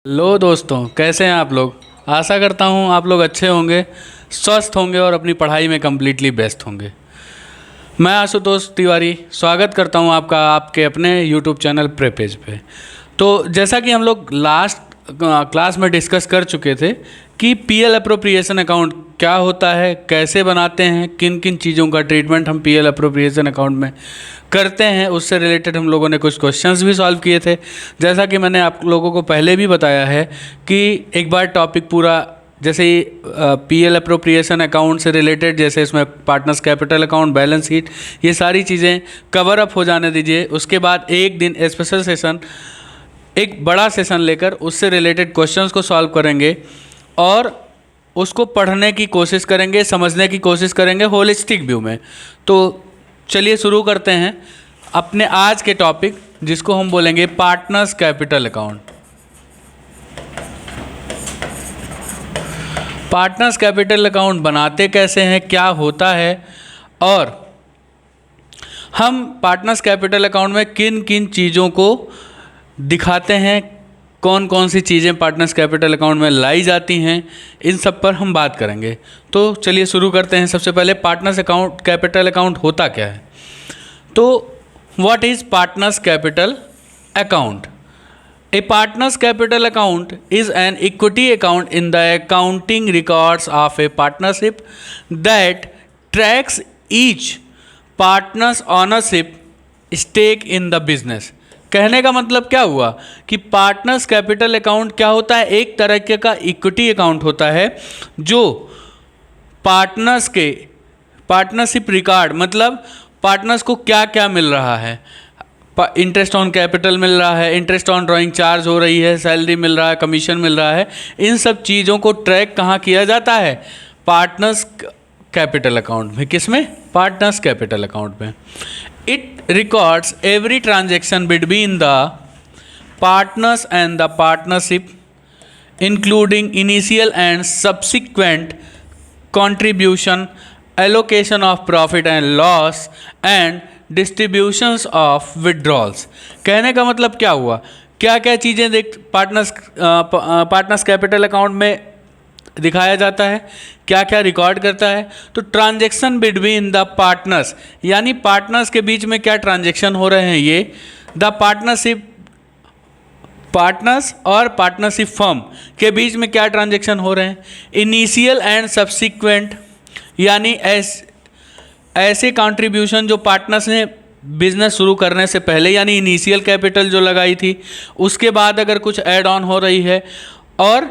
लो दोस्तों, कैसे हैं आप लोग। आशा करता हूँ आप लोग अच्छे होंगे, स्वस्थ होंगे और अपनी पढ़ाई में कम्प्लीटली बेस्ट होंगे। मैं आशुतोष तिवारी स्वागत करता हूँ आपका आपके अपने यूट्यूब चैनल प्रेपेज पे। तो जैसा कि हम लोग लास्ट क्लास में डिस्कस कर चुके थे कि पीएल अप्रोप्रिएशन अकाउंट क्या होता है, कैसे बनाते हैं, किन किन चीज़ों का ट्रीटमेंट हम पीएल अप्रोप्रिएशन अकाउंट में करते हैं, उससे रिलेटेड हम लोगों ने कुछ क्वेश्चंस भी सॉल्व किए थे। जैसा कि मैंने आप लोगों को पहले भी बताया है कि एक बार टॉपिक पूरा जैसे ही पीएल अप्रोप्रिएशन अकाउंट से रिलेटेड, जैसे इसमें partners capital account, balance sheet, ये सारी चीज़ें कवर अप हो जाने दीजिए। उसके बाद एक दिन स्पेशल सेशन, एक बड़ा सेशन लेकर उससे रिलेटेड क्वेश्चंस को सॉल्व करेंगे और उसको पढ़ने की कोशिश करेंगे, समझने की कोशिश करेंगे होलिस्टिक व्यू में। तो चलिए शुरू करते हैं अपने आज के टॉपिक, जिसको हम बोलेंगे partners capital account. Partners capital account बनाते कैसे हैं, क्या होता है, और हम पार्टनर्स कैपिटल अकाउंट में किन किन चीज़ों को दिखाते हैं, कौन कौन सी चीज़ें पार्टनर्स कैपिटल अकाउंट में लाई जाती हैं, इन सब पर हम बात करेंगे। तो चलिए शुरू करते हैं। सबसे पहले पार्टनर्स अकाउंट कैपिटल अकाउंट होता क्या है। तो what is partners capital account? A partner's capital account is an equity account in the accounting records of a partnership that tracks each partner's ownership stake in the business। कहने का मतलब क्या हुआ कि पार्टनर्स कैपिटल अकाउंट क्या होता है? एक तरह का इक्विटी अकाउंट होता है जो पार्टनर्स के पार्टनरशिप रिकॉर्ड, मतलब पार्टनर्स को क्या क्या मिल रहा है, इंटरेस्ट ऑन कैपिटल मिल रहा है, इंटरेस्ट ऑन ड्राइंग चार्ज हो रही है, सैलरी मिल रहा है, कमीशन मिल रहा है, इन सब चीज़ों को ट्रैक कहाँ किया जाता है? पार्टनर्स कैपिटल अकाउंट में। किस में? पार्टनर्स कैपिटल अकाउंट में। It records every transaction between the partners and the partnership including initial and subsequent contribution, allocation of profit and loss and distributions of withdrawals। कहने का मतलब क्या हुआ, क्या क्या चीज़ें पार्टनर्स कैपिटल अकाउंट में दिखाया जाता है, क्या क्या रिकॉर्ड करता है। तो ट्रांजेक्शन बिटवीन द पार्टनर्स, यानी पार्टनर्स के बीच में क्या ट्रांजेक्शन हो रहे हैं, ये द पार्टनरशिप, पार्टनर्स और पार्टनरशिप फर्म के बीच में क्या ट्रांजैक्शन हो रहे हैं। इनिशियल एंड सब्सिक्वेंट, यानी ऐसे कंट्रीब्यूशन जो पार्टनर्स ने बिजनेस शुरू करने से पहले, यानी इनिशियल कैपिटल जो लगाई थी, उसके बाद अगर कुछ ऐड ऑन हो रही है, और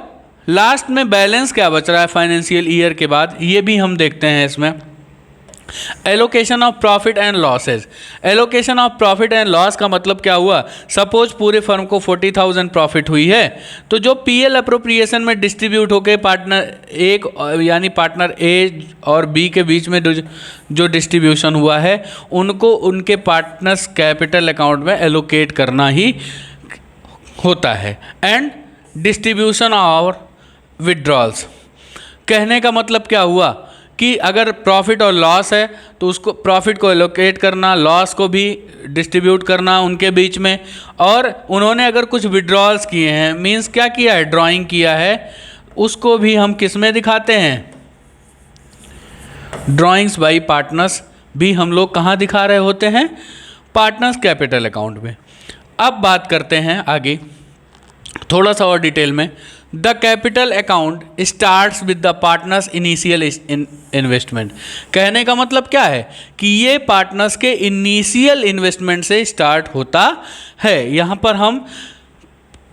लास्ट में बैलेंस क्या बच रहा है फाइनेंशियल ईयर के बाद, ये भी हम देखते हैं इसमें। Allocation of profit and losses. Allocation of profit and loss का मतलब क्या हुआ? सपोज पूरे फर्म को 40,000 प्रॉफिट हुई है, तो जो पीएल अप्रोप्रिएशन में डिस्ट्रीब्यूट होकर पार्टनर एक, यानी पार्टनर ए और बी के बीच में जो डिस्ट्रीब्यूशन हुआ है, उनको उनके पार्टनर्स कैपिटल अकाउंट में एलोकेट करना ही होता है। एंड डिस्ट्रीब्यूशन और विड्रॉल्स, कहने का मतलब क्या हुआ कि अगर प्रॉफिट और लॉस है तो उसको, प्रॉफिट को एलोकेट करना, लॉस को भी डिस्ट्रीब्यूट करना उनके बीच में। और उन्होंने अगर कुछ विड्रॉल्स किए हैं, मींस क्या किया है, ड्राइंग किया है, उसको भी हम किस में दिखाते हैं? ड्राइंग्स बाय पार्टनर्स भी हम लोग कहाँ दिखा रहे होते हैं? पार्टनर्स कैपिटल अकाउंट में। अब बात करते हैं आगे थोड़ा सा और डिटेल में। The capital account starts with the partners initial investment. कहने का मतलब क्या है कि ये पार्टनर्स के इनिशियल इन्वेस्टमेंट से स्टार्ट होता है। यहाँ पर हम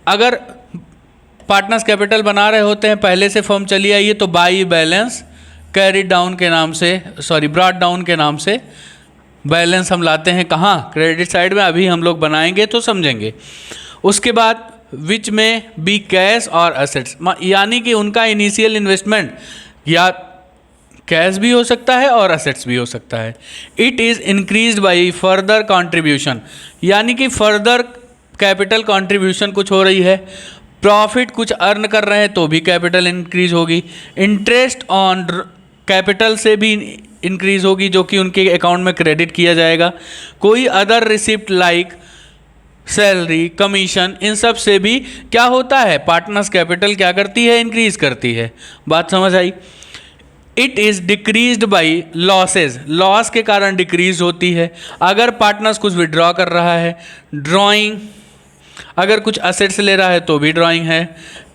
अगर पार्टनर्स कैपिटल बना रहे होते हैं, पहले से फर्म चली आई है, तो बाई बैलेंस कैरिड डाउन के नाम से, ब्रॉट डाउन के नाम से बैलेंस हम लाते हैं कहाँ? क्रेडिट साइड में। अभी हम लोग बनाएंगे तो समझेंगे। उसके बाद विच में बी कैश और असेट्स, यानी कि उनका इनिशियल इन्वेस्टमेंट या कैश भी हो सकता है और असेट्स भी हो सकता है। It is increased by further contribution, यानी कि फर्दर कैपिटल कंट्रीब्यूशन कुछ हो रही है, प्रॉफिट कुछ अर्न कर रहे हैं तो भी कैपिटल इंक्रीज होगी, इंटरेस्ट ऑन कैपिटल से भी इंक्रीज होगी जो कि उनके अकाउंट में क्रेडिट किया जाएगा। कोई other receipt like salary, commission, इन सब से भी क्या होता है, पार्टनर्स कैपिटल क्या करती है, इंक्रीज करती है। बात समझ आई। It is decreased by losses, loss के कारण डिक्रीज होती है। अगर पार्टनर्स कुछ विड्रॉ कर रहा है, ड्रॉइंग, अगर कुछ असेट्स ले रहा है तो भी ड्राइंग है,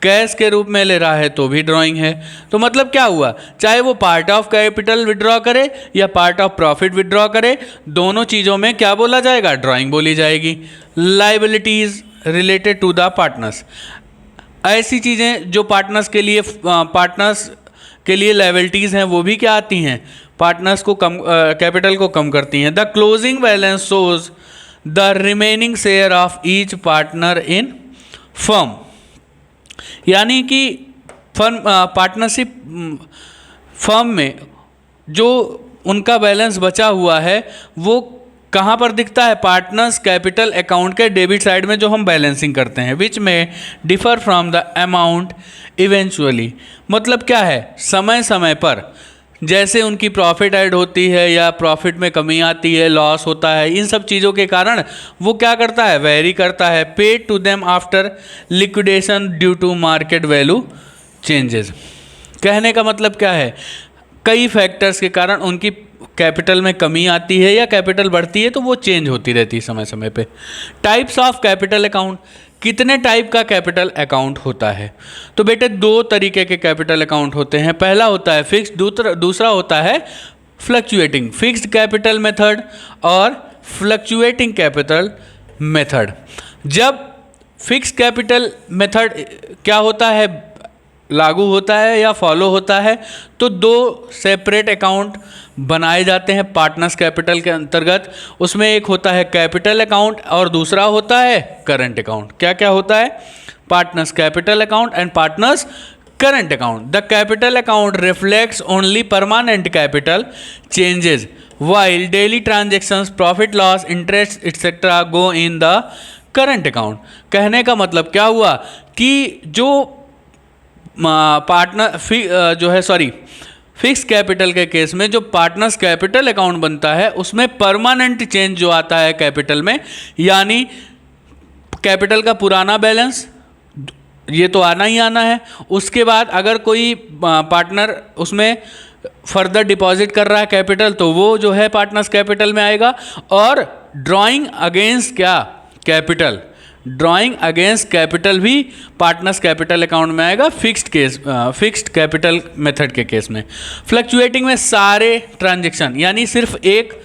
कैश के रूप में ले रहा है तो भी ड्राइंग है। तो मतलब क्या हुआ, चाहे वो पार्ट ऑफ कैपिटल विड्रॉ करे या पार्ट ऑफ प्रॉफिट विड्रॉ करे, दोनों चीज़ों में क्या बोला जाएगा, ड्राइंग बोली जाएगी। Liabilities related to the partners, ऐसी चीज़ें जो पार्टनर्स के लिए लाइबिलिटीज़ हैं वो भी क्या आती हैं, पार्टनर्स को कम, कैपिटल को कम करती हैं। The closing balance shows the remaining share of each partner in firm, यानी कि फर्म, पार्टनरशिप फर्म में जो उनका बैलेंस बचा हुआ है वो कहाँ पर दिखता है, पार्टनर्स कैपिटल अकाउंट के डेबिट साइड में जो हम बैलेंसिंग करते हैं, विच में differ from the amount eventually. मतलब क्या है, समय समय पर जैसे उनकी प्रॉफिट ऐड होती है या प्रॉफिट में कमी आती है, लॉस होता है, इन सब चीज़ों के कारण वो क्या करता है, वेरी करता है। Paid to them after liquidation due to market value changes. कहने का मतलब क्या है, कई फैक्टर्स के कारण उनकी कैपिटल में कमी आती है या कैपिटल बढ़ती है तो वो चेंज होती रहती है समय समय पे। टाइप्स ऑफ कैपिटल अकाउंट, कितने टाइप का कैपिटल अकाउंट होता है, तो बेटे दो तरीके के कैपिटल अकाउंट होते हैं। पहला होता है फिक्स्ड, दूसरा होता है फ्लक्चुएटिंग। फिक्स्ड कैपिटल मेथड और फ्लक्चुएटिंग कैपिटल मेथड। जब फिक्स्ड कैपिटल मेथड क्या होता है, लागू होता है या फॉलो होता है, तो दो सेपरेट अकाउंट बनाए जाते हैं पार्टनर्स कैपिटल के अंतर्गत। उसमें एक होता है कैपिटल अकाउंट और दूसरा होता है करंट अकाउंट। क्या क्या होता है, partners capital account and partners current account. The capital account reflects only permanent capital changes while daily transactions, profit loss, interest etc. go in the current account। कहने का मतलब क्या हुआ कि जो फिक्स कैपिटल के केस में जो पार्टनर्स कैपिटल अकाउंट बनता है उसमें परमानेंट चेंज जो आता है कैपिटल में, यानी कैपिटल का पुराना बैलेंस ये तो आना ही आना है। उसके बाद अगर कोई पार्टनर उसमें फर्दर डिपॉजिट कर रहा है कैपिटल तो वो जो है पार्टनर्स कैपिटल में आएगा। और ड्राइंग अगेंस्ट क्या, कैपिटल, ड्राइंग अगेंस्ट कैपिटल भी पार्टनर्स कैपिटल अकाउंट में आएगा फिक्स्ड कैपिटल मेथड के केस में। फ्लक्चुएटिंग में सारे ट्रांजैक्शन, यानी सिर्फ एक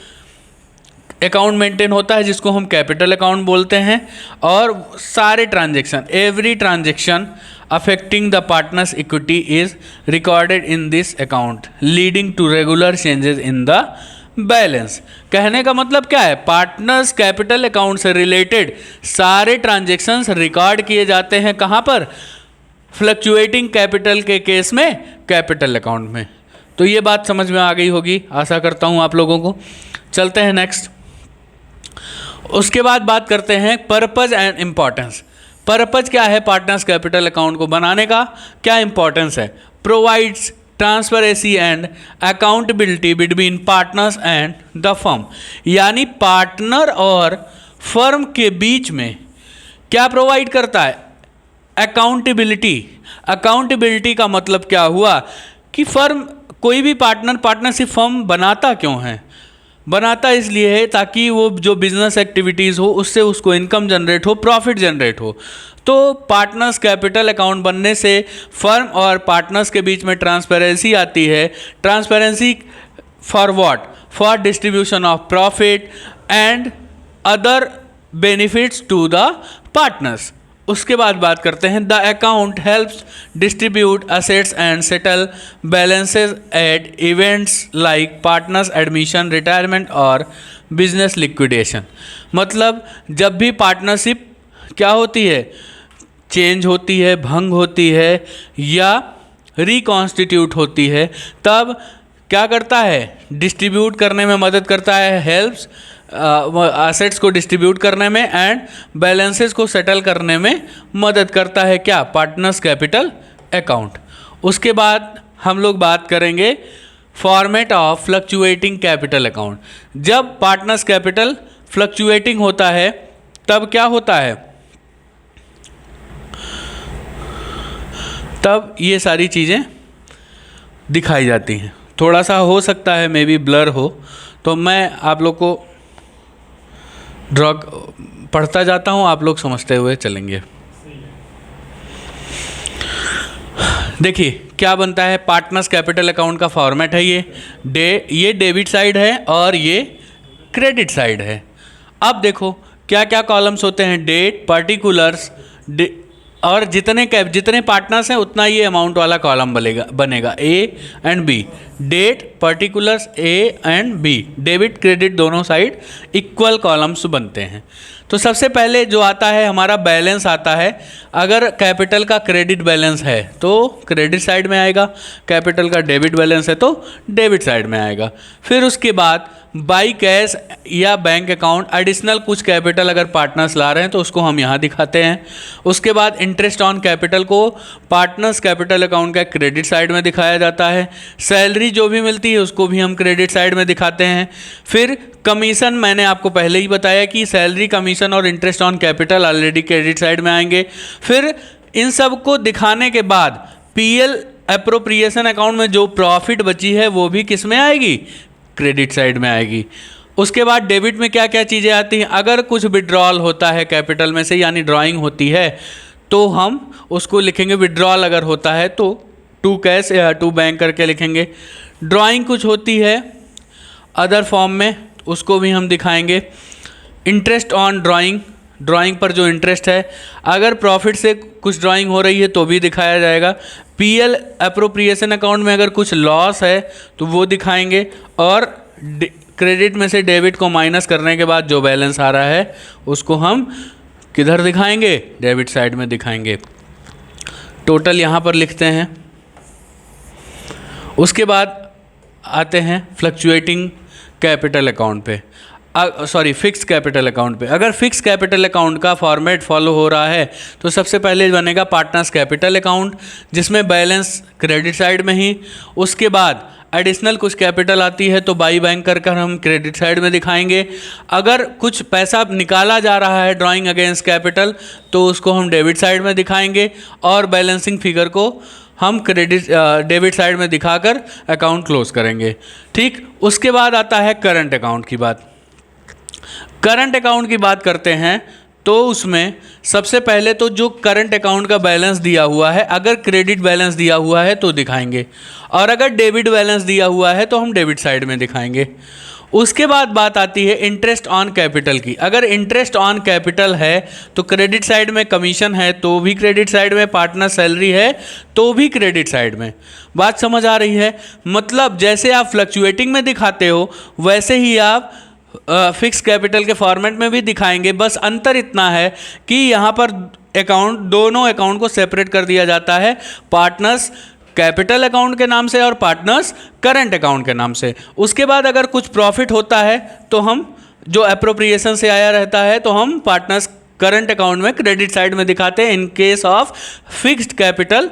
अकाउंट मेंटेन होता है जिसको हम कैपिटल अकाउंट बोलते हैं, और सारे transaction, every transaction affecting the partners equity is recorded in this account leading to regular changes in the balance. कहने का मतलब क्या है, पार्टनर्स कैपिटल अकाउंट से रिलेटेड सारे ट्रांजैक्शंस रिकॉर्ड किए जाते हैं कहाँ पर, फ्लक्चुएटिंग कैपिटल के केस में कैपिटल अकाउंट में। तो ये बात समझ में आ गई होगी, आशा करता हूँ आप लोगों को। चलते हैं नेक्स्ट। उसके बाद बात करते हैं पर्पज एंड इम्पॉर्टेंस। पर्पज क्या है पार्टनर्स कैपिटल अकाउंट को बनाने का, क्या इंपॉर्टेंस है। Provides transparency and accountability between partners and the firm, यानी पार्टनर और फर्म के बीच में क्या प्रोवाइड करता है, अकाउंटेबिलिटी। अकाउंटेबिलिटी का मतलब क्या हुआ कि फर्म, कोई भी पार्टनरशिप फर्म बनाता क्यों है, बनाता इसलिए है ताकि वो जो बिजनेस एक्टिविटीज़ हो उससे उसको इनकम जनरेट हो, प्रॉफिट जनरेट हो। तो पार्टनर्स कैपिटल अकाउंट बनने से फर्म और पार्टनर्स के बीच में ट्रांसपेरेंसी आती है। Transparency for what, for distribution of profit and other benefits to the partners. उसके बाद बात करते हैं the account helps distribute assets and settle balances at events like partners admission, retirement और बिजनेस लिक्विडेशन। मतलब जब भी पार्टनरशिप क्या होती है, चेंज होती है, भंग होती है या रिकॉन्स्टिट्यूट होती है, तब क्या करता है, डिस्ट्रीब्यूट करने में मदद करता है, हेल्प्स असेट्स को डिस्ट्रीब्यूट करने में एंड बैलेंसेस को सेटल करने में मदद करता है क्या, पार्टनर्स कैपिटल अकाउंट। उसके बाद हम लोग बात करेंगे format of fluctuating capital account. जब पार्टनर्स कैपिटल फ्लक्चुएटिंग होता है तब क्या होता है, तब ये सारी चीज़ें दिखाई जाती हैं। थोड़ा सा हो सकता है मे बी ब्लर हो, तो मैं आप लोग को ड्रॉ पढ़ता जाता हूँ, आप लोग समझते हुए चलेंगे। देखिए क्या बनता है, पार्टनर्स कैपिटल अकाउंट का फॉर्मेट है ये डेबिट साइड है और ये क्रेडिट साइड है। अब देखो क्या क्या कॉलम्स होते हैं, डेट, पार्टिकुलर्स, और जितने पार्टनर्स हैं उतना ये अमाउंट वाला कॉलम बनेगा A and B. Date, particulars, A and B, debit credit दोनों साइड इक्वल कॉलम्स बनते हैं। तो सबसे पहले जो आता है हमारा बैलेंस आता है। अगर कैपिटल का क्रेडिट बैलेंस है तो क्रेडिट साइड में आएगा, कैपिटल का डेबिट बैलेंस है तो डेबिट साइड में आएगा। फिर उसके बाद बाई कैश या बैंक अकाउंट एडिशनल कुछ कैपिटल अगर पार्टनर्स ला रहे हैं तो उसको हम यहाँ दिखाते हैं। उसके बाद इंटरेस्ट ऑन कैपिटल को पार्टनर्स कैपिटल अकाउंट का क्रेडिट साइड में दिखाया जाता है। सैलरी जो भी मिलती है उसको भी हम क्रेडिट साइड में दिखाते हैं। फिर कमीशन, मैंने आपको पहले ही बताया कि सैलरी, कमीशन और interest on capital already credit side में आएंगे। फिर इन सब को दिखाने के बाद पीएल एप्रोप्रिएशन अकाउंट में जो प्रॉफिट बची है वो भी किस में आएगी, क्रेडिट साइड में आएगी। उसके बाद डेबिट में क्या क्या चीज़ें आती हैं, अगर कुछ विड्रॉल होता है कैपिटल में से यानी ड्राइंग होती है तो हम उसको लिखेंगे, विड्रॉल अगर होता है तो टू कैश या टू बैंक करके लिखेंगे। ड्राइंग कुछ होती है अदर फॉर्म में, उसको भी हम दिखाएंगे। इंटरेस्ट ऑन ड्राइंग, ड्राइंग पर जो इंटरेस्ट है, अगर प्रॉफिट से कुछ ड्राइंग हो रही है तो भी दिखाया जाएगा। पीएल एप्रोप्रिएशन अकाउंट में अगर कुछ लॉस है तो वो दिखाएंगे, और क्रेडिट में से डेबिट को माइनस करने के बाद जो बैलेंस आ रहा है उसको हम किधर दिखाएंगे, डेबिट साइड में दिखाएंगे। टोटल यहाँ पर लिखते हैं। उसके बाद आते हैं फ्लक्चुएटिंग कैपिटल अकाउंट पे, फिक्स कैपिटल अकाउंट पे। अगर फिक्स कैपिटल अकाउंट का फॉर्मेट फॉलो हो रहा है तो सबसे पहले बनेगा पार्टनर्स कैपिटल अकाउंट जिसमें बैलेंस क्रेडिट साइड में ही। उसके बाद एडिशनल कुछ कैपिटल आती है तो बाई बैंक कर हम क्रेडिट साइड में दिखाएंगे। अगर कुछ पैसा निकाला जा रहा है ड्राइंग अगेंस्ट कैपिटल तो उसको हम डेबिट साइड में दिखाएंगे, और बैलेंसिंग फिगर को हम डेबिट साइड में दिखाकर अकाउंट क्लोज करेंगे। ठीक, उसके बाद आता है करंट अकाउंट की बात। करंट अकाउंट की बात करते हैं तो उसमें सबसे पहले तो जो करंट अकाउंट का बैलेंस दिया हुआ है, अगर क्रेडिट बैलेंस दिया हुआ है तो दिखाएंगे, और अगर डेबिट बैलेंस दिया हुआ है तो हम डेबिट साइड में दिखाएंगे। उसके बाद बात आती है इंटरेस्ट ऑन कैपिटल की। अगर इंटरेस्ट ऑन कैपिटल है तो क्रेडिट साइड में, कमीशन है तो भी क्रेडिट साइड में, पार्टनर सैलरी है तो भी क्रेडिट साइड में। बात समझ आ रही है? मतलब जैसे आप फ्लक्चुएटिंग में दिखाते हो वैसे ही आप फिक्स कैपिटल के फॉर्मेट में भी दिखाएंगे। बस अंतर इतना है कि यहाँ पर दोनों अकाउंट को सेपरेट कर दिया जाता है, पार्टनर्स कैपिटल अकाउंट के नाम से और पार्टनर्स करंट अकाउंट के नाम से। उसके बाद अगर कुछ प्रॉफिट होता है तो हम जो एप्रोप्रिएशन से आया रहता है तो हम पार्टनर्स करंट अकाउंट में क्रेडिट साइड में दिखाते हैं। In case of fixed capital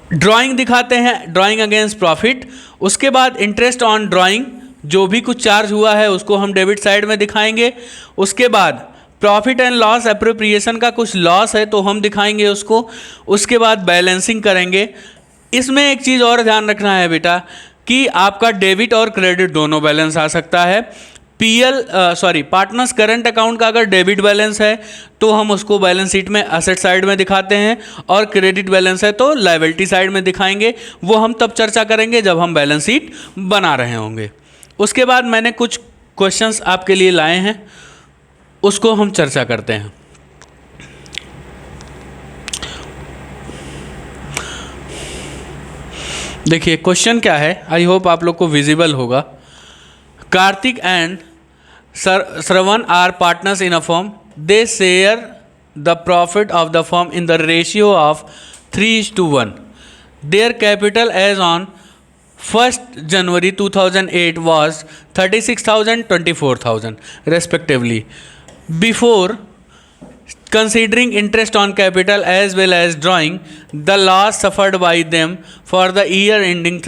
drawing दिखाते हैं, ड्राइंग अगेंस्ट प्रॉफिट। उसके बाद इंटरेस्ट ऑन ड्राइंग, जो भी कुछ चार्ज हुआ है उसको हम डेबिट साइड में दिखाएंगे। उसके बाद प्रॉफिट एंड लॉस एप्रोप्रिएशन का कुछ लॉस है तो हम दिखाएंगे उसको। उसके बाद बैलेंसिंग करेंगे। इसमें एक चीज़ और ध्यान रखना है बेटा कि आपका डेबिट और क्रेडिट दोनों बैलेंस आ सकता है। पार्टनर्स करंट अकाउंट का अगर डेबिट बैलेंस है तो हम उसको बैलेंस शीट में एसेट साइड में दिखाते हैं, और क्रेडिट बैलेंस है तो लायबिलिटी साइड में दिखाएंगे। वो हम तब चर्चा करेंगे जब हम बैलेंस शीट बना रहे होंगे। उसके बाद मैंने कुछ क्वेश्चंस आपके लिए लाए हैं, उसको हम चर्चा करते हैं। देखिए क्वेश्चन क्या है, आई होप आप लोग को विजिबल होगा। Karthik and Shravan are partners in a firm, they share the profit of the firm in the ratio of 3:1। Their capital as on 1st January 2008 was 36,000, 24,000 respectively. Before considering interest on capital as well as drawing, the loss suffered by them for the year ending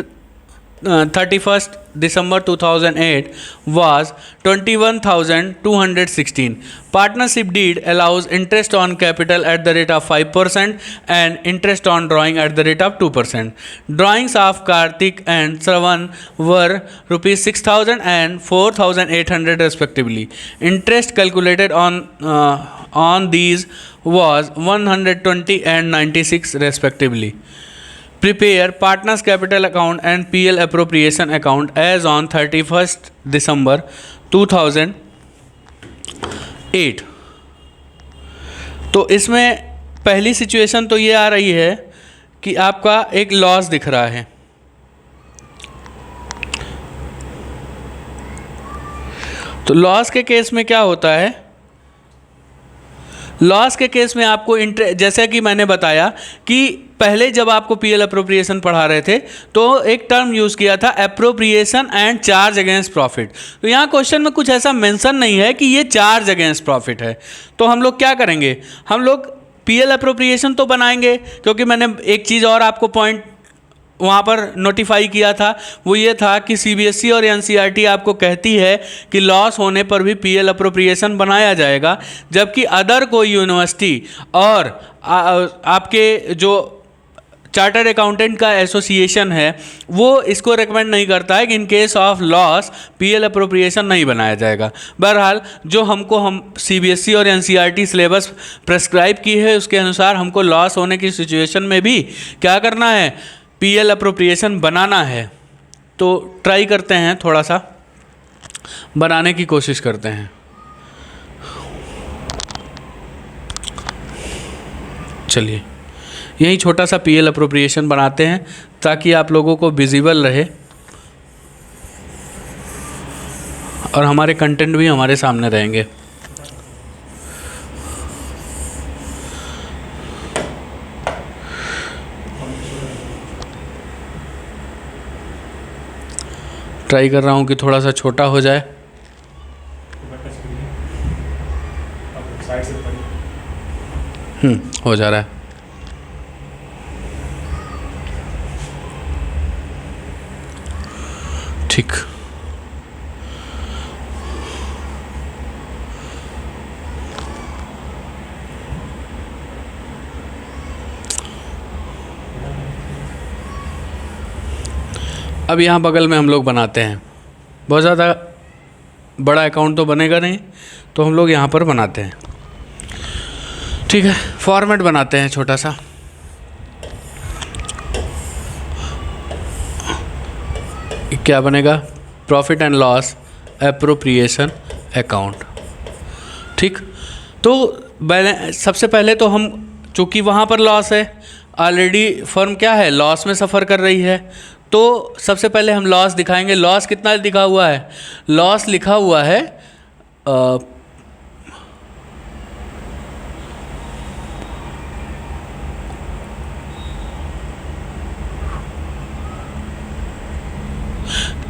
31st December 2008 was 21,216. Partnership deed allows interest on capital at the rate of 5% and interest on drawing at the rate of 2%. Drawings of Kartik and Shravan were rupees 6,000 and 4,800 respectively. Interest calculated on these was 120 and 96 respectively. Prepare partners capital account and PL appropriation account as on 31st December 2008. तो इसमें पहली situation तो ये आ रही है कि आपका एक लॉस दिख रहा है। तो लॉस के केस में क्या होता है, लॉस के केस में आपको जैसा कि मैंने बताया कि पहले जब आपको पीएल अप्रोप्रिएशन पढ़ा रहे थे तो एक टर्म यूज़ किया था appropriation and charge against profit. तो यहाँ क्वेश्चन में कुछ ऐसा मेंशन नहीं है कि ये चार्ज अगेंस्ट प्रॉफिट है। तो हम लोग क्या करेंगे, हम लोग पीएल अप्रोप्रिएशन तो बनाएंगे, क्योंकि मैंने एक चीज़ और आपको पॉइंट वहाँ पर नोटिफाई किया था, वो ये था कि सीबीएसई और एनसीईआरटी आपको कहती है कि लॉस होने पर भी पीएल अप्रोप्रिएशन बनाया जाएगा, जबकि अदर कोई यूनिवर्सिटी और आपके जो चार्टर्ड अकाउंटेंट का एसोसिएशन है वो इसको रेकमेंड नहीं करता है कि in case of loss PL appropriation नहीं बनाया जाएगा। बहरहाल जो हम सीबीएसई और एनसीईआरटी सिलेबस प्रेस्क्राइब की है उसके अनुसार हमको लॉस होने की सिचुएशन में भी क्या करना है, पीएल अप्रोप्रिएशन बनाना है। तो ट्राई करते हैं, थोड़ा सा बनाने की कोशिश करते हैं। चलिए यही छोटा सा पीएल अप्रोप्रिएशन बनाते हैं ताकि आप लोगों को विजिबल रहे और हमारे कंटेंट भी हमारे सामने रहेंगे। ट्राई कर रहा हूँ कि थोड़ा सा छोटा हो जाए। हो जा रहा है। ठीक, अब यहाँ बगल में हम लोग बनाते हैं। बहुत ज़्यादा बड़ा अकाउंट तो बनेगा नहीं, तो हम लोग यहाँ पर बनाते हैं। ठीक है, फॉर्मेट बनाते हैं छोटा सा। क्या बनेगा, profit and loss appropriation account. ठीक, तो सबसे पहले तो हम, चूँकि वहाँ पर लॉस है, ऑलरेडी फर्म क्या है, लॉस में सफ़र कर रही है, तो सबसे पहले हम लॉस दिखाएंगे। लॉस कितना लिखा हुआ है, लॉस लिखा हुआ है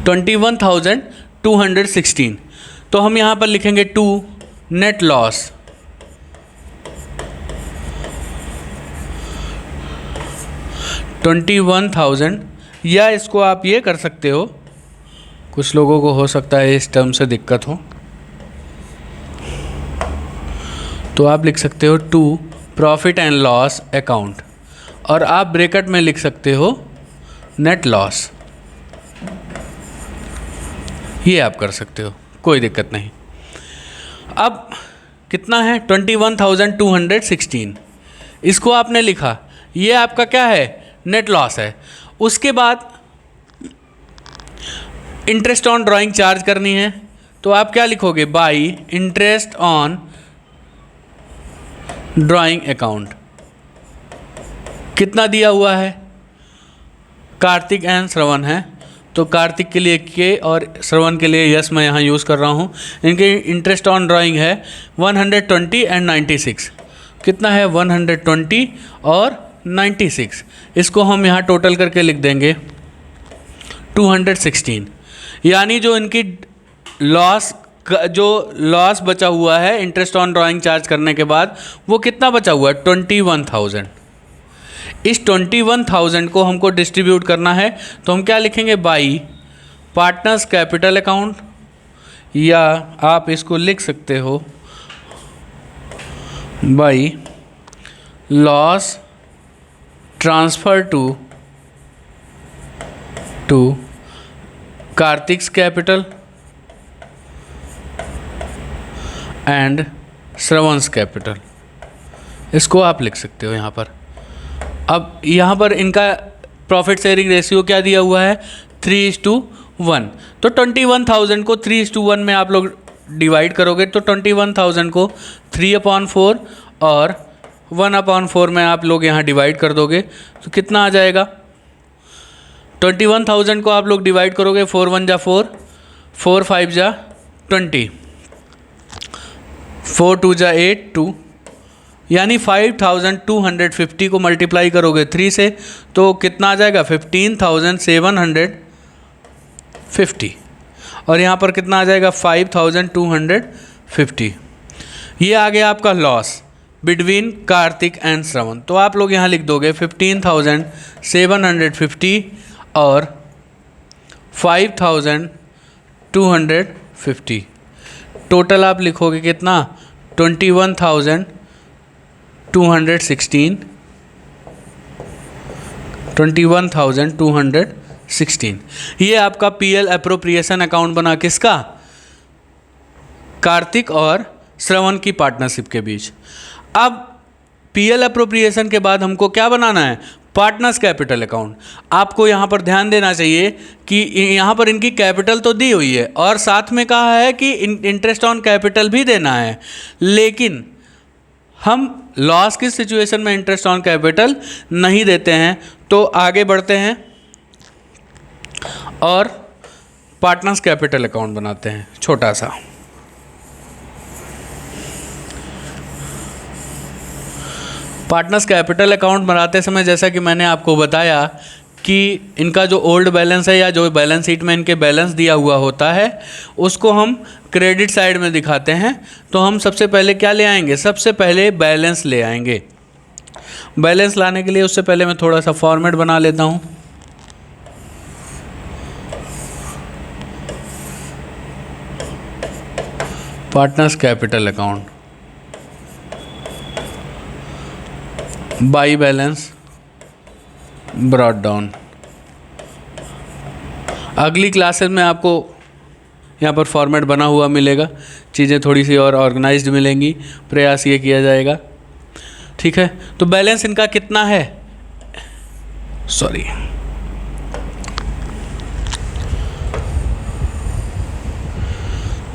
21,216। तो हम यहाँ पर लिखेंगे 2 नेट लॉस, $21,000, या इसको आप ये कर सकते हो, कुछ लोगों को हो सकता है इस टर्म से दिक्कत हो, तो आप लिख सकते हो 2 प्रॉफिट एंड लॉस अकाउंट, और आप ब्रैकेट में लिख सकते हो नेट लॉस। ये आप कर सकते हो, कोई दिक्कत नहीं। अब कितना है, 21,216, इसको आपने लिखा, ये आपका क्या है, नेट लॉस है। उसके बाद इंटरेस्ट ऑन ड्राइंग चार्ज करनी है, तो आप क्या लिखोगे, by interest on drawing account. कितना दिया हुआ है, कार्तिक एंड श्रवण है, तो कार्तिक के लिए के और श्रवण के लिए यस मैं यहाँ यूज़ कर रहा हूँ। इनके इंटरेस्ट ऑन ड्राइंग है 120 एंड 96। कितना है, 120 और 96। इसको हम यहाँ टोटल करके लिख देंगे 216। यानी जो इनकी लॉस बचा हुआ है इंटरेस्ट ऑन ड्राइंग चार्ज करने के बाद, वो कितना बचा हुआ है, 21,000। इस 21,000 को हमको डिस्ट्रीब्यूट करना है, तो हम क्या लिखेंगे, बाई पार्टनर्स कैपिटल अकाउंट, या आप इसको लिख सकते हो by loss transfer to Kartik's capital and Shravan's capital, इसको आप लिख सकते हो यहाँ पर। अब यहाँ पर इनका प्रॉफिट शेयरिंग रेशियो क्या दिया हुआ है, 3:1। तो 21,000 को 3:1 में आप लोग डिवाइड करोगे तो 21,000 को 3/4 और 1/4 में आप लोग यहाँ डिवाइड कर दोगे तो कितना आ जाएगा। 21,000 को आप लोग डिवाइड करोगे, 4 1 जा 4, 4 5 जा 20, 4 2 जा 8 2, यानी 5,250 को मल्टीप्लाई करोगे 3 से तो कितना आ जाएगा, 15,750, और यहाँ पर कितना आ जाएगा, 5,250। ये आ गया आपका लॉस बिटवीन कार्तिक एंड श्रवण। तो आप लोग यहाँ लिख दोगे 15,750 और 5,250, टोटल आप लिखोगे कितना, 21,216। ये आपका पीएल एप्रोप्रिएशन अकाउंट बना, किसका, कार्तिक और श्रवण की पार्टनरशिप के बीच। अब पीएल एप्रोप्रिएशन के बाद हमको क्या बनाना है, पार्टनर्स कैपिटल अकाउंट। आपको यहाँ पर ध्यान देना चाहिए कि यहाँ पर इनकी कैपिटल तो दी हुई है और साथ में कहा है कि इंटरेस्ट ऑन कैपिटल भी देना है, लेकिन हम लॉस की सिचुएशन में इंटरेस्ट ऑन कैपिटल नहीं देते हैं। तो आगे बढ़ते हैं और पार्टनर्स कैपिटल अकाउंट बनाते हैं छोटा सा। पार्टनर्स कैपिटल अकाउंट बनाते समय जैसा कि मैंने आपको बताया कि इनका जो ओल्ड बैलेंस है या जो बैलेंस शीट में इनके बैलेंस दिया हुआ होता है उसको हम क्रेडिट साइड में दिखाते हैं। तो हम सबसे पहले क्या ले आएंगे, सबसे पहले बैलेंस ले आएंगे। बैलेंस लाने के लिए उससे पहले मैं थोड़ा सा फॉर्मेट बना लेता हूँ। Partners capital account by balance brought down. अगली क्लासेस में आपको यहाँ पर फॉर्मेट बना हुआ मिलेगा, चीज़ें थोड़ी सी और ऑर्गेनाइज्ड मिलेंगी, प्रयास ये किया जाएगा। ठीक है, तो बैलेंस इनका कितना है, सॉरी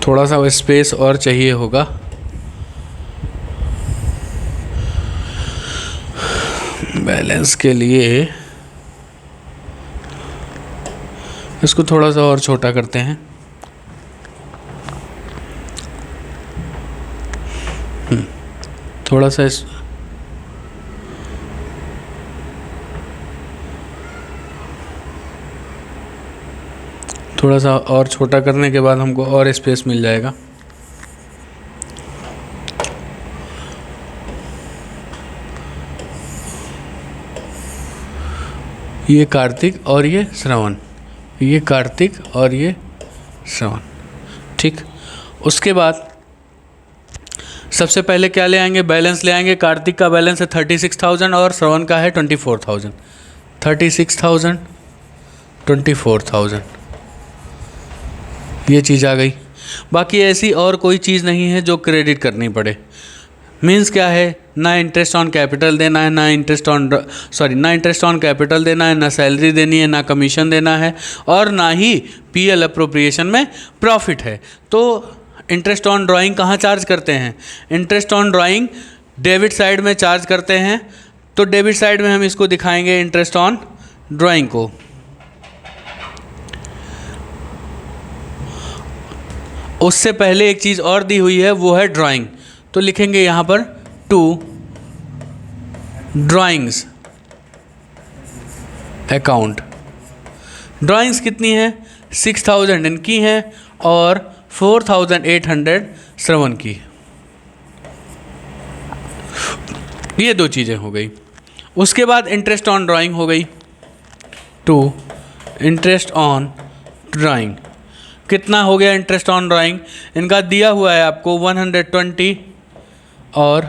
थोड़ा सा स्पेस और चाहिए होगा। बैलेंस के लिए इसको थोड़ा सा और छोटा करते हैं। थोड़ा सा थोड़ा सा और छोटा करने के बाद हमको और स्पेस मिल जाएगा। ये कार्तिक और ये श्रवण, ये कार्तिक और ये श्रवण। ठीक, उसके बाद सबसे पहले क्या ले आएंगे, बैलेंस ले आएंगे। कार्तिक का बैलेंस है 36,000 और श्रवण का है 24,000। 36,000 24,000 ये चीज़ आ गई। बाकी ऐसी और कोई चीज़ नहीं है जो क्रेडिट करनी पड़े। मीन्स क्या है, ना इंटरेस्ट ऑन कैपिटल देना है, ना इंटरेस्ट ऑन कैपिटल देना है, ना सैलरी देनी है, ना कमीशन देना है, और ना ही पीएल अप्रोप्रिएशन में प्रॉफिट है। तो इंटरेस्ट ऑन ड्राइंग कहाँ चार्ज करते हैं, interest on drawing debit side में चार्ज करते हैं। तो डेबिट साइड में हम इसको दिखाएंगे इंटरेस्ट ऑन ड्राइंग को। उससे पहले एक चीज़ और दी हुई है, वो है ड्राइंग। तो लिखेंगे यहाँ पर टू ड्राइंग्स अकाउंट। ड्राइंग्स कितनी है, 6,000 इनकी हैं और 4,800 श्रवण की। ये दो चीज़ें हो गई। उसके बाद इंटरेस्ट ऑन ड्राइंग हो गई, 2 इंटरेस्ट ऑन ड्राइंग। कितना हो गया इंटरेस्ट ऑन ड्राइंग? इनका दिया हुआ है आपको 120 और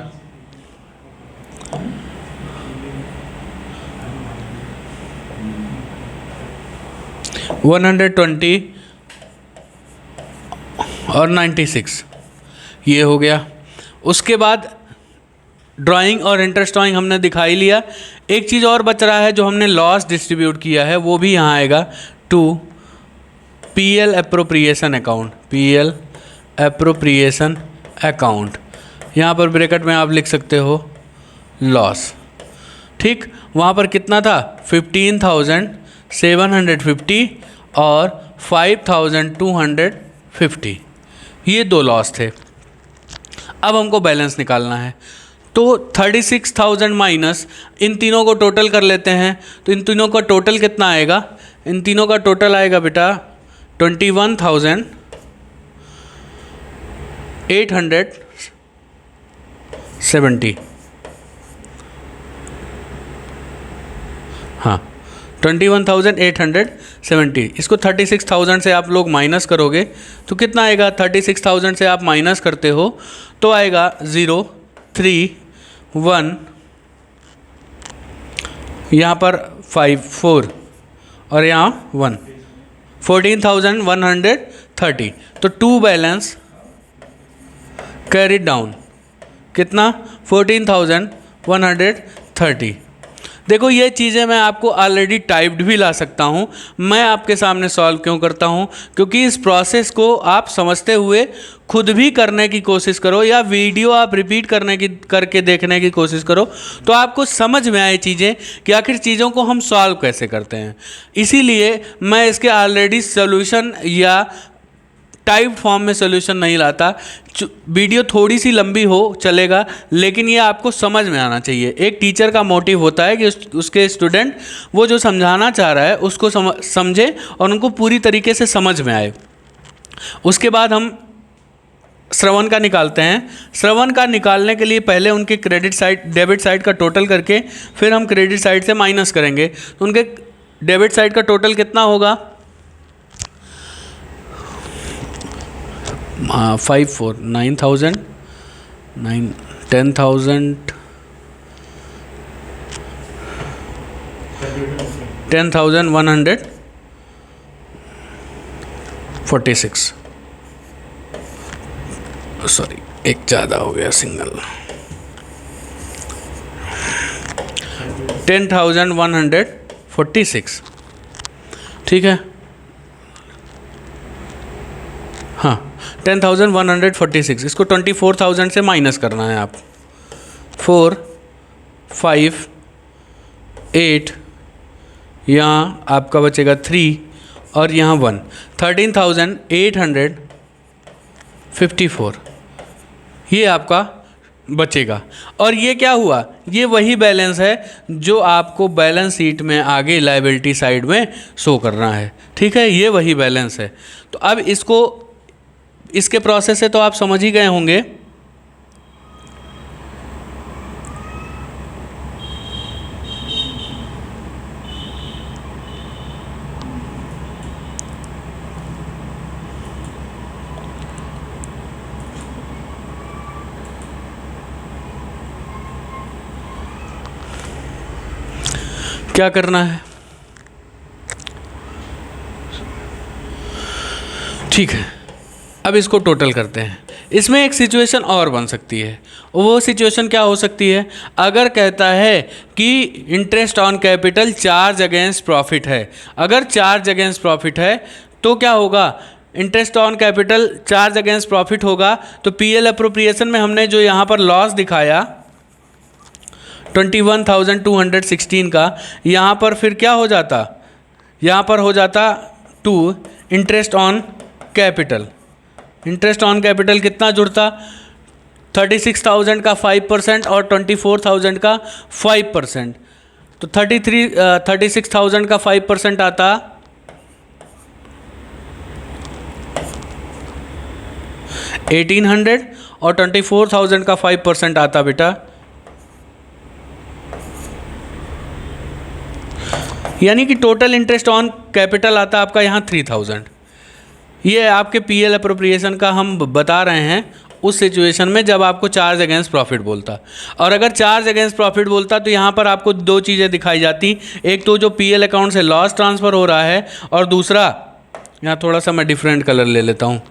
120 और 96, ये हो गया। उसके बाद ड्राइंग और इंटरेस्ट ड्राइंग हमने दिखाई लिया। एक चीज़ और बच रहा है जो हमने लॉस डिस्ट्रीब्यूट किया है, वो भी यहाँ आएगा, to PL appropriation account, PL appropriation account. यहाँ पर ब्रैकेट में आप लिख सकते हो लॉस। ठीक, वहाँ पर कितना था? 15,750 और 5,250, ये 2 लॉस थे। अब हमको बैलेंस निकालना है, तो 36,000 माइनस इन तीनों को टोटल कर लेते हैं। तो इन तीनों का टोटल कितना आएगा? इन तीनों का टोटल आएगा बेटा 21,870। हाँ, 21,870। इसको 36,000 से आप लोग माइनस करोगे तो कितना आएगा? 36,000 से आप माइनस करते हो तो आएगा 0, 3, 1, यहाँ पर 5, 4 और यहाँ 1, 14,130। तो 2 बैलेंस कैरी डाउन, कितना? 14,130। देखो ये चीज़ें मैं आपको ऑलरेडी टाइप्ड भी ला सकता हूँ, मैं आपके सामने सॉल्व क्यों करता हूँ? क्योंकि इस प्रोसेस को आप समझते हुए खुद भी करने की कोशिश करो या वीडियो आप रिपीट करके देखने की कोशिश करो, तो आपको समझ में आए चीज़ें कि आखिर चीज़ों को हम सॉल्व कैसे करते हैं। इसीलिए मैं इसके ऑलरेडी सोल्यूशन या टाइप फॉर्म में सोल्यूशन नहीं लाता। वीडियो थोड़ी सी लंबी हो चलेगा, लेकिन ये आपको समझ में आना चाहिए। एक टीचर का मोटिव होता है कि उसके स्टूडेंट वो जो समझाना चाह रहा है उसको समझे और उनको पूरी तरीके से समझ में आए। उसके बाद हम श्रवण का निकालते हैं। श्रवण का निकालने के लिए पहले उनके क्रेडिट साइड डेबिट साइड का टोटल करके फिर हम क्रेडिट साइड से माइनस करेंगे। तो उनके डेबिट साइड का टोटल कितना होगा? 5, 4, 9,000, 10,000, 10,146। सॉरी, एक ज़्यादा हो गया सिंगल। 10,146, ठीक है। हाँ, 10,146। इसको 24,000 से माइनस करना है आप। 4, 5, 8, यहाँ आपका बचेगा 3 और यहाँ 1, 13,854, ये आपका बचेगा। और ये क्या हुआ? ये वही बैलेंस है जो आपको बैलेंस शीट में आगे लायबिलिटी साइड में शो करना है, ठीक है। ये वही बैलेंस है। तो अब इसके प्रोसेस से तो आप समझ ही गए होंगे। क्या करना है? ठीक है, अब इसको टोटल करते हैं। इसमें एक सिचुएशन और बन सकती है। वो सिचुएशन क्या हो सकती है? अगर कहता है कि interest on capital charge against profit है। अगर चार्ज अगेंस्ट प्रॉफिट है तो क्या होगा? Interest on capital charge against profit होगा। तो पीएल अप्रोप्रिएशन में हमने जो यहाँ पर लॉस दिखाया 21,216 का, यहाँ पर फिर क्या हो जाता? यहाँ पर हो जाता 2 interest on capital. Interest on capital कितना जुड़ता? 36,000 का 5% और 24,000 का 5%। तो 36,000 का 5% आता 1,800 और 24,000 का 5% आता बेटा यानी कि टोटल इंटरेस्ट ऑन कैपिटल आता है आपका यहाँ 3000। ये आपके पीएल अप्रोप्रिएशन का हम बता रहे हैं उस सिचुएशन में जब आपको चार्ज अगेंस्ट प्रॉफिट बोलता। और अगर चार्ज अगेंस्ट प्रॉफिट बोलता तो यहाँ पर आपको दो चीज़ें दिखाई जाती, एक तो जो पीएल अकाउंट से लॉस ट्रांसफ़र हो रहा है, और दूसरा, यहाँ थोड़ा सा मैं डिफरेंट कलर ले लेता हूँ,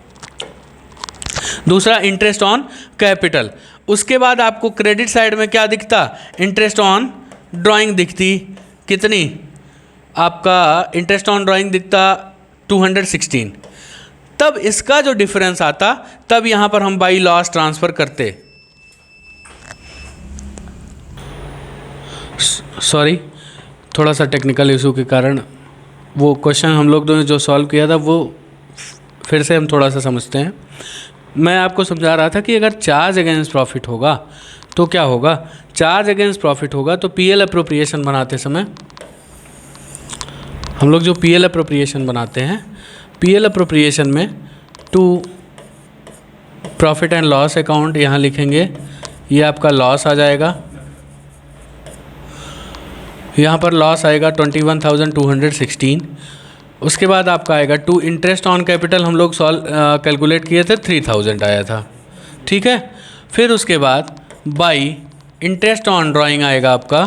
दूसरा इंटरेस्ट ऑन कैपिटल। उसके बाद आपको क्रेडिट साइड में क्या दिखता, इंटरेस्ट ऑन ड्राइंग दिखती, कितनी, आपका इंटरेस्ट ऑन ड्राइंग दिखता 216। तब इसका जो डिफरेंस आता, तब यहाँ पर हम बाई लॉस ट्रांसफ़र करते। सॉरी, थोड़ा सा टेक्निकल इशू के कारण वो क्वेश्चन हम लोग ने जो सॉल्व किया था वो फिर से हम थोड़ा सा समझते हैं। मैं आपको समझा रहा था कि अगर चार्ज अगेंस्ट प्रॉफिट होगा तो क्या होगा, चार्ज अगेंस्ट प्रॉफिट होगा तो पीएल अप्रोप्रिएशन बनाते समय हम लोग जो पीएल अप्रोप्रिएशन बनाते हैं, पीएल अप्रोप्रिएशन में to profit and loss account यहाँ लिखेंगे, ये आपका लॉस आ जाएगा, यहाँ पर लॉस आएगा 21,216। उसके बाद आपका आएगा टू इंटरेस्ट ऑन कैपिटल, हम लोग कैलकुलेट किए थे 3000 आया था, ठीक है। फिर उसके बाद बाई इंटरेस्ट ऑन ड्राइंग आएगा आपका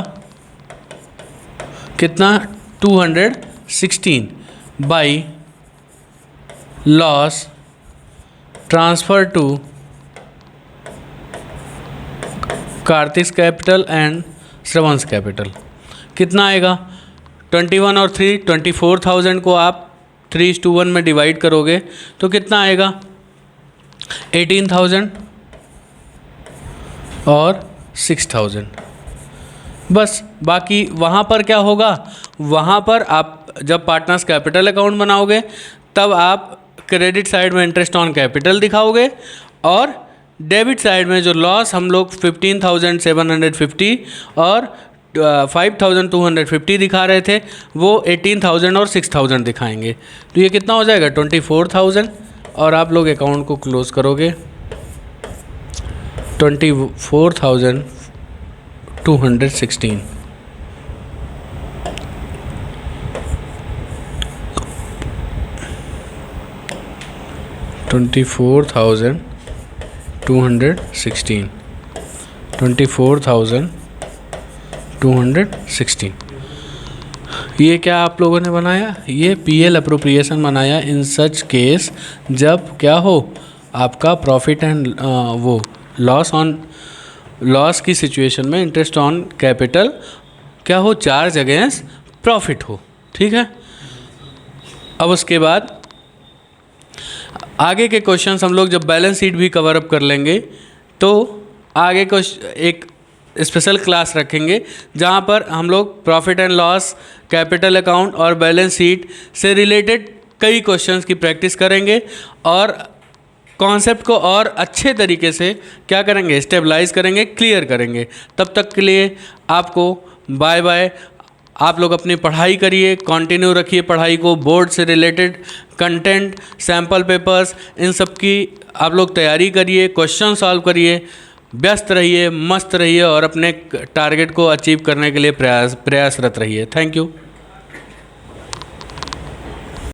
कितना, 216 by loss transfer to Kartik capital and Shravan's capital, कितना आएगा 21 और 3, 24,000 को आप 3:1 में डिवाइड करोगे तो कितना आएगा 18,000 और 6,000। बस बाकी वहाँ पर क्या होगा, वहाँ पर आप जब पार्टनर्स कैपिटल अकाउंट बनाओगे तब आप क्रेडिट साइड में इंटरेस्ट ऑन कैपिटल दिखाओगे, और डेबिट साइड में जो लॉस हम लोग 15,750 और 5,250 दिखा रहे थे वो 18,000 और 6,000 दिखाएंगे। तो ये कितना हो जाएगा 24,000, और आप लोग अकाउंट को क्लोज करोगे 24,216। $24,216 ये क्या आप लोगों ने बनाया, ये पीएल अप्रोप्रिएशन बनाया इन सच केस जब क्या हो, आपका प्रॉफिट एंड वो लॉस की सिचुएशन में इंटरेस्ट ऑन कैपिटल क्या हो, चार्ज अगेंस्ट प्रॉफिट हो, ठीक है। अब उसके बाद आगे के क्वेश्चंस हम लोग जब बैलेंस शीट भी कवर अप कर लेंगे तो आगे को एक स्पेशल क्लास रखेंगे जहां पर हम लोग profit and loss, capital account और बैलेंस शीट से रिलेटेड कई क्वेश्चंस की प्रैक्टिस करेंगे और कॉन्सेप्ट को और अच्छे तरीके से क्या करेंगे, स्टेबलाइज करेंगे, क्लियर करेंगे। तब तक के लिए आपको बाय बाय। आप लोग अपनी पढ़ाई करिए, कंटिन्यू रखिए पढ़ाई को, बोर्ड से रिलेटेड कंटेंट, सैम्पल पेपर्स, इन सब की आप लोग तैयारी करिए, क्वेश्चन सॉल्व करिए, व्यस्त रहिए, मस्त रहिए और अपने टारगेट को अचीव करने के लिए प्रयासरत रहिए। Thank you.